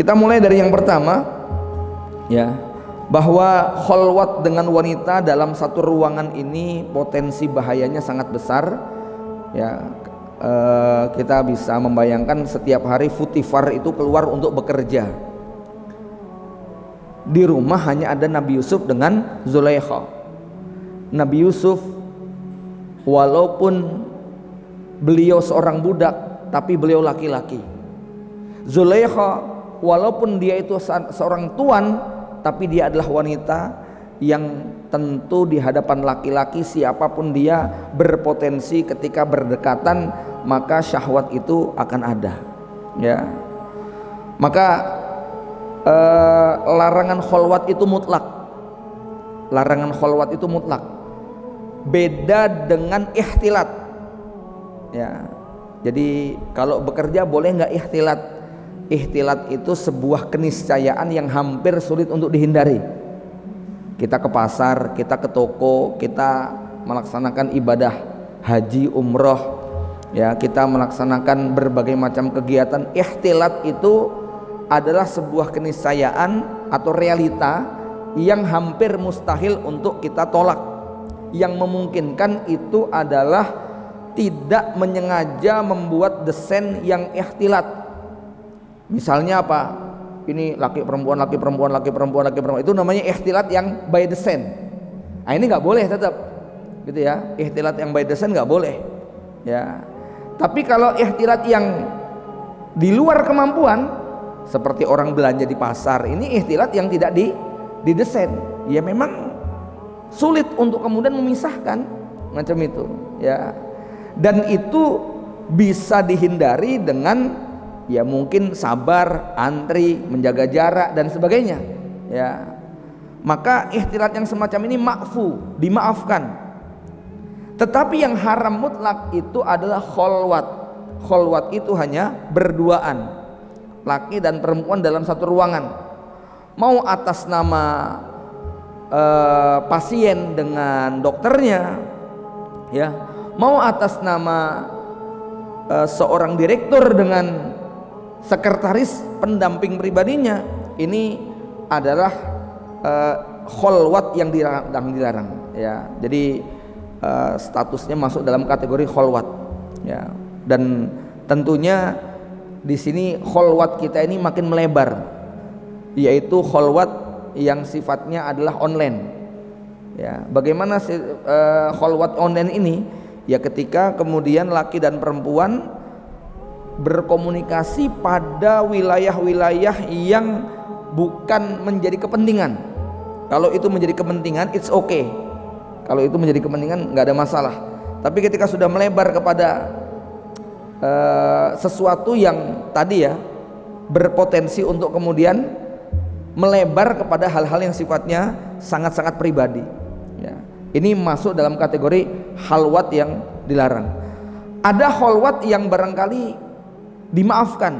Kita mulai dari yang pertama, ya, bahwa kholwat dengan wanita dalam satu ruangan ini potensi bahayanya sangat besar. Ya, kita bisa membayangkan setiap hari Futifar itu keluar untuk bekerja. Di rumah hanya ada Nabi Yusuf dengan Zulaikha. Nabi Yusuf walaupun beliau seorang budak, tapi beliau laki-laki. Zulaikha walaupun dia itu seorang tuan, tapi dia adalah wanita yang tentu di hadapan laki-laki siapapun dia berpotensi ketika berdekatan maka syahwat itu akan ada, ya. Maka larangan kholwat itu mutlak. Larangan kholwat itu mutlak. Beda dengan ihtilat, ya. Jadi kalau bekerja boleh nggak ihtilat? Ihtilat itu sebuah keniscayaan yang hampir sulit untuk dihindari. Kita ke pasar, kita ke toko, kita melaksanakan ibadah haji, umroh, ya, kita melaksanakan berbagai macam kegiatan. Ihtilat itu adalah sebuah keniscayaan atau realita yang hampir mustahil untuk kita tolak. Yang memungkinkan itu adalah tidak menyengaja membuat desain yang ihtilat. Misalnya apa? Ini laki perempuan, laki perempuan, laki perempuan, laki perempuan, itu namanya ihtilat yang by design. Nah, ini nggak boleh tetap, gitu ya. Ihtilat yang by design nggak boleh, ya. Tapi kalau ihtilat yang di luar kemampuan, seperti orang belanja di pasar, ini ihtilat yang tidak didesain, ya memang sulit untuk kemudian memisahkan macam itu, ya. Dan itu bisa dihindari dengan ya mungkin sabar, antri, menjaga jarak dan sebagainya, ya. Maka ihtilat yang semacam ini dimaafkan. Tetapi yang haram mutlak itu adalah kholwat. Kholwat itu hanya berduaan, laki dan perempuan dalam satu ruangan. Mau atas nama pasien dengan dokternya, ya, mau atas nama seorang direktur dengan sekretaris pendamping pribadinya, ini adalah kholwat yang dilarang, ya. Jadi statusnya masuk dalam kategori kholwat, ya. Dan tentunya di sini kholwat kita ini makin melebar, yaitu kholwat yang sifatnya adalah online, ya. Bagaimana kholwat online ini? Ya ketika kemudian laki dan perempuan berkomunikasi pada wilayah-wilayah yang bukan menjadi kepentingan. Kalau itu menjadi kepentingan, it's okay. Kalau itu menjadi kepentingan, nggak ada masalah. Tapi ketika sudah melebar kepada sesuatu yang tadi ya berpotensi untuk kemudian melebar kepada hal-hal yang sifatnya sangat-sangat pribadi, ya, ini masuk dalam kategori khalwat yang dilarang. Ada khalwat yang barangkali dimaafkan,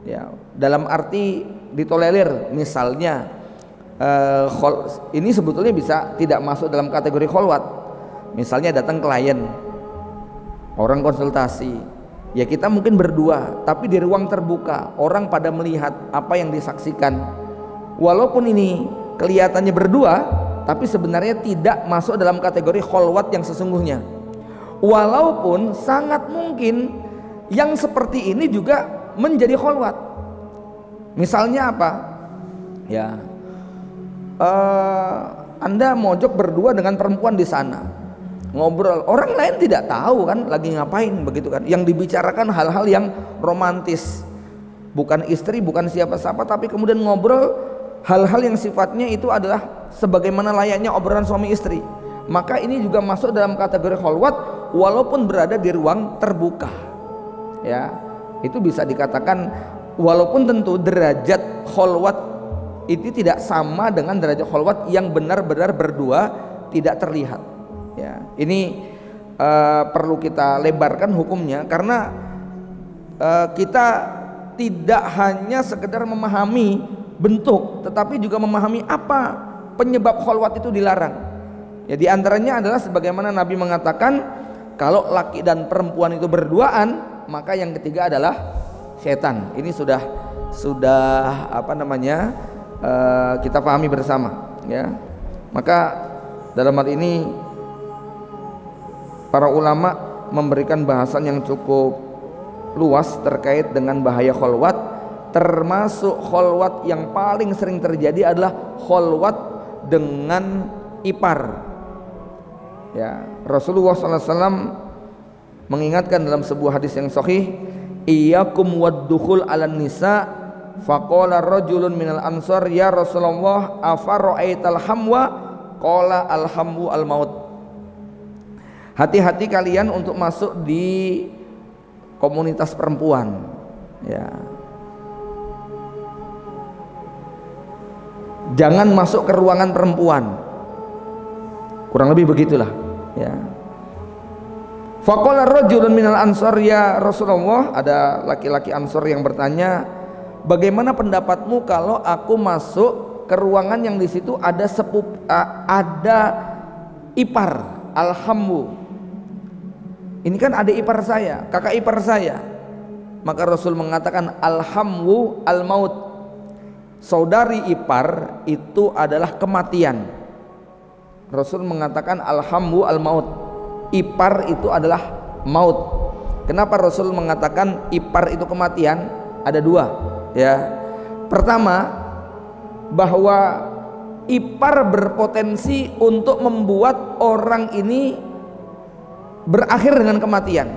ya, dalam arti ditolerir. Misalnya ini sebetulnya bisa tidak masuk dalam kategori kholwat. Misalnya datang klien, orang konsultasi, ya kita mungkin berdua tapi di ruang terbuka, orang pada melihat apa yang disaksikan. Walaupun ini kelihatannya berdua, tapi sebenarnya tidak masuk dalam kategori kholwat yang sesungguhnya. Walaupun sangat mungkin yang seperti ini juga menjadi kholwat. Misalnya apa? Ya, Anda mojok berdua dengan perempuan di sana, ngobrol, orang lain tidak tahu kan lagi ngapain, begitu kan. Yang dibicarakan hal-hal yang romantis, bukan istri, bukan siapa-siapa, tapi kemudian ngobrol hal-hal yang sifatnya itu adalah sebagaimana layaknya obrolan suami istri. Maka ini juga masuk dalam kategori kholwat walaupun berada di ruang terbuka, ya. Itu bisa dikatakan, walaupun tentu derajat kholwat itu tidak sama dengan derajat kholwat yang benar-benar berdua tidak terlihat, ya. Ini perlu kita lebarkan hukumnya, karena kita tidak hanya sekedar memahami bentuk, tetapi juga memahami apa penyebab kholwat itu dilarang. Ya, di antaranya adalah sebagaimana Nabi mengatakan, kalau laki dan perempuan itu berduaan, maka yang ketiga adalah setan. Ini sudah sudah kita pahami bersama, ya. Maka dalam hal ini para ulama memberikan bahasan yang cukup luas terkait dengan bahaya kholwat, termasuk kholwat yang paling sering terjadi adalah kholwat dengan ipar. Ya, Rasulullah SAW mengingatkan dalam sebuah hadis yang sahih, iyyakum wad-dukhul 'alan nisa, faqala rajulun minal ansar ya Rasulullah afara'aital hamwa, qala alhamu al-maut. Hati-hati kalian untuk masuk di komunitas perempuan, ya. Jangan masuk ke ruangan perempuan, kurang lebih begitulah, ya. Faqala rajulun minal ansar ya Rasulullah, ada laki-laki ansor yang bertanya, bagaimana pendapatmu kalau aku masuk ke ruangan yang di situ ada ada ipar, alhamu. Ini kan adik ipar saya, kakak ipar saya. Maka Rasul mengatakan alhamu al-maut. Saudari ipar itu adalah kematian. Rasul mengatakan alhamu al-maut. Ipar itu adalah maut. Kenapa Rasul mengatakan ipar itu kematian? Ada dua, ya. Pertama, bahwa ipar berpotensi untuk membuat orang ini berakhir dengan kematian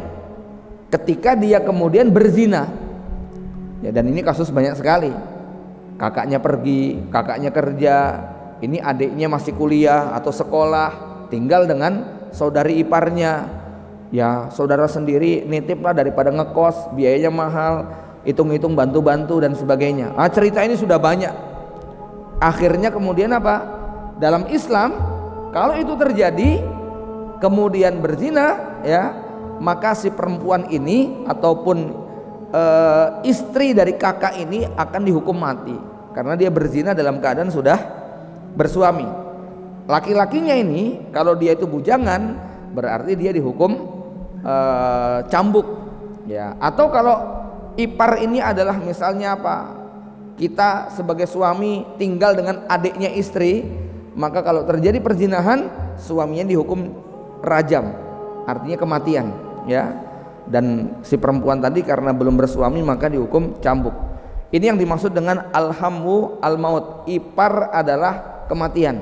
ketika dia kemudian berzina, ya. Dan ini kasus banyak sekali. Kakaknya pergi, kakaknya kerja, ini adiknya masih kuliah atau sekolah, tinggal dengan saudari iparnya. Ya, saudara sendiri nitip lah daripada ngekos, biayanya mahal, hitung-hitung bantu-bantu dan sebagainya. Cerita ini sudah banyak. Akhirnya kemudian apa? Dalam Islam, kalau itu terjadi kemudian berzina, ya, maka si perempuan ini ataupun istri dari kakak ini akan dihukum mati karena dia berzina dalam keadaan sudah bersuami. Laki-lakinya ini kalau dia itu bujangan berarti dia dihukum cambuk, ya. Atau kalau ipar ini adalah misalnya apa, kita sebagai suami tinggal dengan adiknya istri, maka kalau terjadi perzinahan suaminya dihukum rajam, artinya kematian, ya. Dan si perempuan tadi karena belum bersuami maka dihukum cambuk. Ini yang dimaksud dengan alhamu al-maut. Ipar adalah kematian.